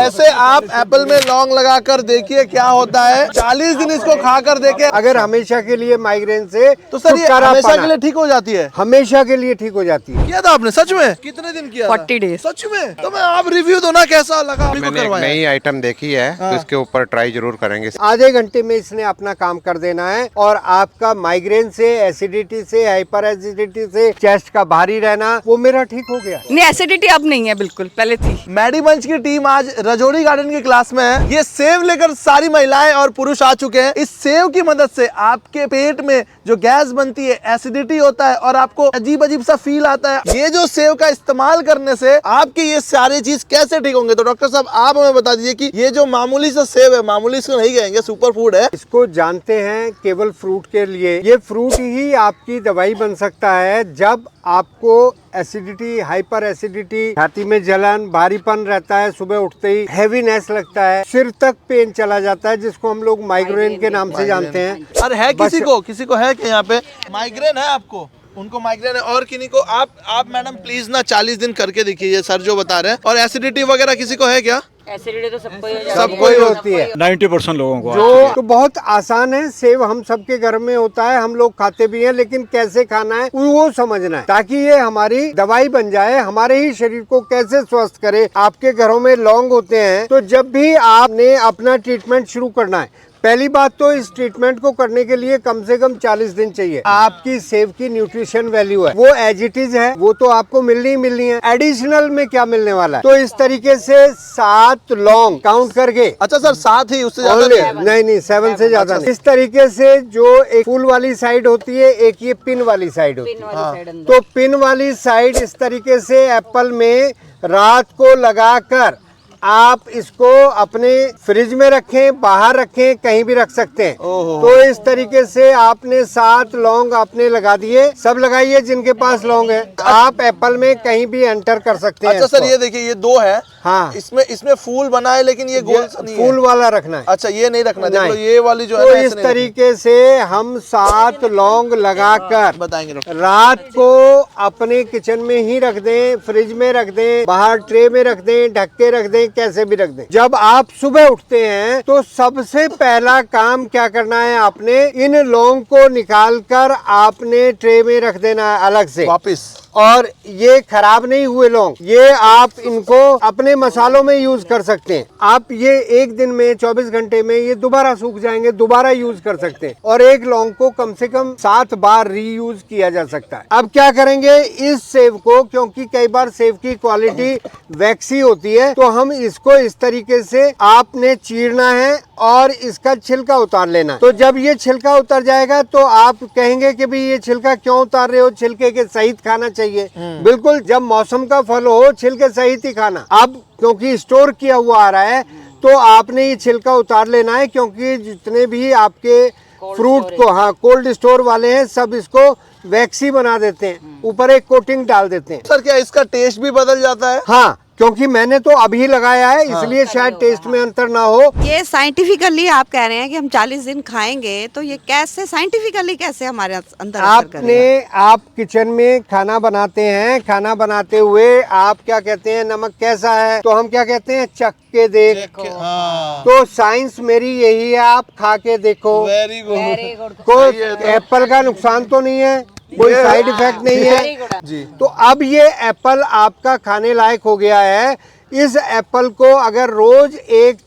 ऐसे आप एप्पल में लौंग लगाकर देखिए क्या होता है। 40 दिन इसको खाकर देखे, अगर हमेशा के लिए माइग्रेन से तो सर ये हमेशा के लिए ठीक हो जाती है? हमेशा के लिए ठीक हो जाती है। किया था आपने सच में? कितने दिन किया? 40 डेज। सच में? तो मैं आप रिव्यू दो ना, कैसा लगा? मैंने एक नई आइटम देखी है तो इसके ऊपर ट्राई जरूर करेंगे। आधे घंटे में इसने अपना काम कर देना है और आपका माइग्रेन से, एसिडिटी से, हाइपर एसिडिटी से, चेस्ट का भारी रहना, वो मेरा ठीक हो गया। नहीं, एसिडिटी अब नहीं है, बिल्कुल पहले थी। मैडीबंच की टीम आज रजौरी गार्डन की क्लास में है। ये सेव लेकर सारी महिलाएं और पुरुष आ चुके हैं। इस सेव की मदद से आपके पेट में जो गैस बनती है, एसिडिटी होता है और आपको अजीब अजीब सा फील आता है। ये जो सेव का इस्तेमाल करने से आपकी ये सारी चीज कैसे ठीक होंगे? तो डॉक्टर साहब आप हमें बता दीजिए कि ये जो मामूली सा सेव है, मामूली इसको नहीं कहेंगे, सुपर फूड है। इसको जानते हैं केवल फ्रूट के लिए। ये फ्रूट ही आपकी दवाई बन सकता है। जब आपको एसिडिटी, हाइपर एसिडिटी, छाती में जलन, भारीपन रहता है, सुबह उठते ही हैवीनेस लगता है, सिर तक पेन चला जाता है, जिसको हम लोग माइग्रेन के नाम से जानते हैं। और है किसी को है कि यहाँ पे माइग्रेन है? आपको उनको माइग्रेन है और किन्हीं को आप मैडम प्लीज ना 40 दिन करके देखिए सर जो बता रहे हैं। और एसिडिटी वगैरह किसी को है क्या? एसिडिटी तो सबको ही होती है, 90% लोगों को। जो तो बहुत आसान है। सेव हम सबके घर में होता है, हम लोग खाते भी हैं, लेकिन कैसे खाना है वो समझना है, ताकि ये हमारी दवाई बन जाए, हमारे ही शरीर को कैसे स्वस्थ करे। आपके घरों में लौंग होते हैं, तो जब भी आपने अपना ट्रीटमेंट शुरू करना है, पहली बात तो इस ट्रीटमेंट को करने के लिए कम से कम 40 दिन चाहिए। आपकी सेव की न्यूट्रिशन वैल्यू है वो एज इट इज है, वो तो आपको मिलनी है। एडिशनल में क्या मिलने वाला है? तो इस तरीके से 7 लौंग काउंट करके। अच्छा सर, 7 ही, उससे ज्यादा नहीं 7 से ज्यादा नहीं। इस तरीके से जो एक फूल वाली साइड होती है, एक ये पिन वाली साइड होती है। तो पिन वाली साइड इस तरीके से एप्पल में रात को लगाकर आप इसको अपने फ्रिज में रखें, बाहर रखें, कहीं भी रख सकते हैं। तो इस तरीके से आपने 7 लौंग आपने लगा दिए। सब लगाइए जिनके पास लौंग है। आप एप्पल में कहीं भी एंटर कर सकते हैं। अच्छा सर, ये देखिए ये 2 है। हाँ, इसमें फूल बना है, लेकिन ये गोल नहीं है। फूल वाला रखना है। अच्छा, ये नहीं रखना। देखो ये वाली जो तो है ना, इस तरीके से हम 7 लौंग लगाकर बताएंगे डॉक्टर। रात को अपने किचन में ही रख दें, फ्रिज में रख दें, बाहर ट्रे में रख दें, ढक के रख दें, कैसे भी रख दें। जब आप सुबह उठते हैं तो सबसे पहला काम क्या करना है, आपने इन लौंग को निकालकर आपने ट्रे में रख देना है अलग से वापिस। और ये खराब नहीं हुए लौंग, ये आप इनको अपने मसालों में यूज कर सकते हैं। आप ये एक दिन में 24 घंटे में ये दोबारा सूख जाएंगे, दोबारा यूज कर सकते हैं। और एक लौंग को कम से कम 7 बार रीयूज किया जा सकता है। अब क्या करेंगे, इस सेव को, क्योंकि कई बार सेव की क्वालिटी वैक्सी होती है, तो हम इसको इस तरीके से आपने चीरना है और इसका छिलका उतार लेना है। तो जब ये छिलका उतर जाएगा तो आप कहेंगे कि भाई ये छिलका क्यों उतार रहे हो, छिलके के सहित खाना चाहिए। बिल्कुल, जब मौसम का फल हो छिलके सहित ही खाना। अब क्योंकि स्टोर किया हुआ आ रहा है तो आपने ये छिलका उतार लेना है, क्योंकि जितने भी आपके फ्रूट को, हाँ, कोल्ड स्टोर वाले हैं, सब इसको वैक्सी बना देते हैं, ऊपर एक कोटिंग डाल देते हैं। सर क्या इसका टेस्ट भी बदल जाता है? हाँ, क्योंकि मैंने तो अभी लगाया है, इसलिए शायद टेस्ट में अंतर ना हो। ये साइंटिफिकली आप कह रहे हैं कि हम 40 दिन खाएंगे, तो ये कैसे साइंटिफिकली कैसे हमारे अंदर असर करेगा? आप किचन में खाना बनाते हैं, खाना बनाते हुए आप क्या कहते हैं, नमक कैसा है, तो हम क्या कहते हैं, चख के देख। तो साइंस मेरी यही है, आप खा के देखो। Very good. कोई एप्पल का नुकसान तो नहीं है, कोई साइड इफेक्ट नहीं है जी। तो अब ये एप्पल आपका खाने लायक हो गया है। इस एप्पल को अगर रोज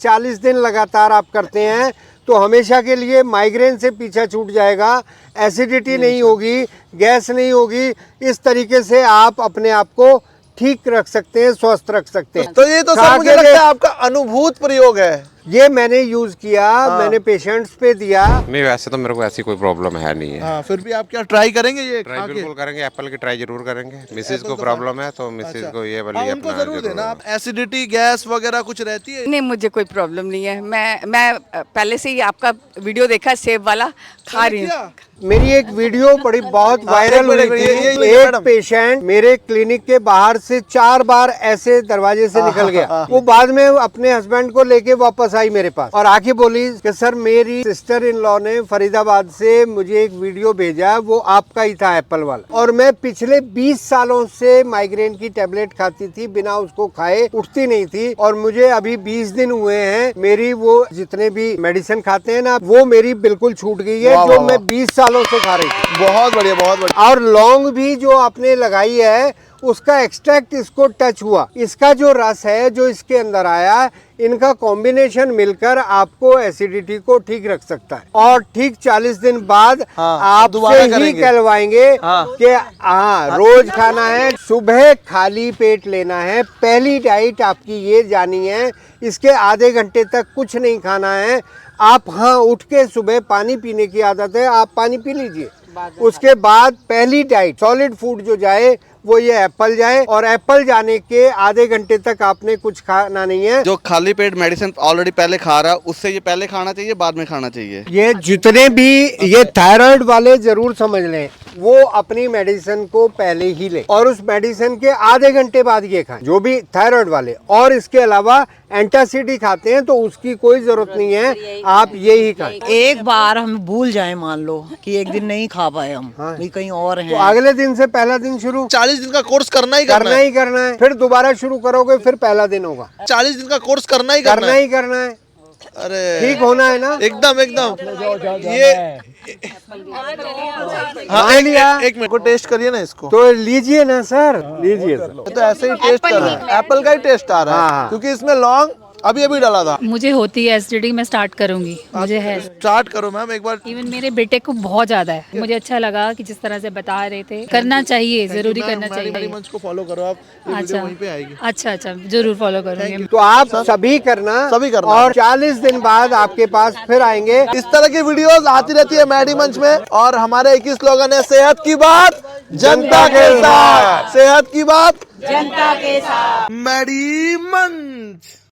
40 दिन लगातार आप करते हैं तो हमेशा के लिए माइग्रेन से पीछा छूट जाएगा, एसिडिटी नहीं होगी, गैस नहीं होगी। इस तरीके से आप अपने आप को ठीक रख सकते हैं, स्वस्थ रख सकते हैं। तो ये तो सर मुझे लगता है आपका अनुभूत प्रयोग है। ये मैंने यूज किया, मैंने पेशेंट्स पे दिया। नहीं, वैसे तो मेरे को ऐसी कोई प्रॉब्लम है नहीं है। हाँ, फिर भी आप क्या ट्राई करेंगे? ये ट्राई बिल्कुल करेंगे, एप्पल की ट्राई जरूर करेंगे। मिसेज को प्रॉब्लम है तो मिसेज को ये वाली उनको जरूर देना। आप एसिडिटी, गैस वगैरह कुछ रहती है? नहीं, मुझे कोई प्रॉब्लम नहीं है। मैं पहले से ही आपका वीडियो देखा सेब वाला, खा रही हूँ। मेरी एक वीडियो बहुत वायरल हुई थी। एक पेशेंट मेरे क्लिनिक के बाहर से 4 बार ऐसे दरवाजे से निकल गया। वो बाद में अपने हस्बैंड को लेके वापस वापस आई मेरे पास और आके बोली कि सर मेरी सिस्टर इन लॉ ने फरीदाबाद से मुझे एक वीडियो भेजा, वो आपका ही था एप्पल वाला, और मैं पिछले 20 सालों से माइग्रेन की टेबलेट खाती थी, बिना उसको खाए उठती नहीं थी, और मुझे अभी 20 दिन हुए हैं, मेरी वो जितने भी मेडिसिन खाते हैं ना, वो मेरी बिल्कुल छूट गई है, वाह, जो वाह, मैं 20 सालों से खा रही थी। बहुत बढ़िया, बहुत बढ़िया। और लौंग भी जो आपने लगाई है उसका एक्सट्रैक्ट इसको टच हुआ, इसका जो रस है जो इसके अंदर आया, इनका कॉम्बिनेशन मिलकर आपको एसिडिटी को ठीक रख सकता है। और ठीक 40 दिन बाद हाँ, आप दोबारा ही करेंगे। कहलवाएंगे हाँ। कि हाँ रोज खाना है, सुबह खाली पेट लेना है, पहली डाइट आपकी ये जानी है, इसके आधे घंटे तक कुछ नहीं खाना है। आप हाँ उठ के सुबह पानी पीने की आदत है, आप पानी पी लीजिए, उसके बाद पहली डाइट सॉलिड फूड जो जाए वो ये एप्पल जाए, और एप्पल जाने के आधे घंटे तक आपने कुछ खाना नहीं है। जो खाली पेट मेडिसिन ऑलरेडी पहले खा रहा है उससे ये पहले खाना चाहिए बाद में खाना चाहिए? ये जितने भी ये थायराइड वाले जरूर समझ लें, वो अपनी मेडिसिन को पहले ही लें और उस मेडिसिन के आधे घंटे बाद ये खाएं, जो भी थायराइड वाले। और इसके अलावा एंटासिडी खाते हैं तो उसकी कोई जरूरत नहीं है, आप ये ही खाएं। एक बार हम भूल जाए, मान लो कि एक दिन नहीं खा पाए हम, हाँ। भी कहीं और तो हैं, अगले दिन से पहला दिन शुरू 40 दिन का कोर्स करना ही करना ही करना है, फिर दोबारा शुरू करोगे फिर पहला दिन होगा, 40 दिन का कोर्स करना ही करना ही करना है, अरे ठीक होना है ना। एकदम एकदम। ये हाँ, एक मिनट को टेस्ट करिए ना इसको। तो लीजिए ना सर, लीजिए सर। तो ऐसे ही टेस्ट कर रहा है, एप्पल का ही टेस्ट आ रहा है, हाँ। क्योंकि इसमें लौंग अभी डाला था। मुझे होती है एसिडिटी, मैं स्टार्ट करूंगी, मुझे है। स्टार्ट करो मैम एक बार। इवन मेरे बेटे को बहुत ज्यादा है, मुझे अच्छा लगा कि जिस तरह से बता रहे थे, करना चाहिए, जरूरी करना चाहिए। मंच को फॉलो करो आप, ये वीडियो वहीं पे आएगी। अच्छा, जरूर फॉलो करूंगी। तो आप सभी करना, और 40 दिन बाद आपके पास फिर आएंगे। इस तरह की वीडियोस आती रहती है मैडी मंच में, और हमारे एक ही स्लोगन है, सेहत की बात जनता के साथ, सेहत की बात जनता के साथ, मैडी मंच।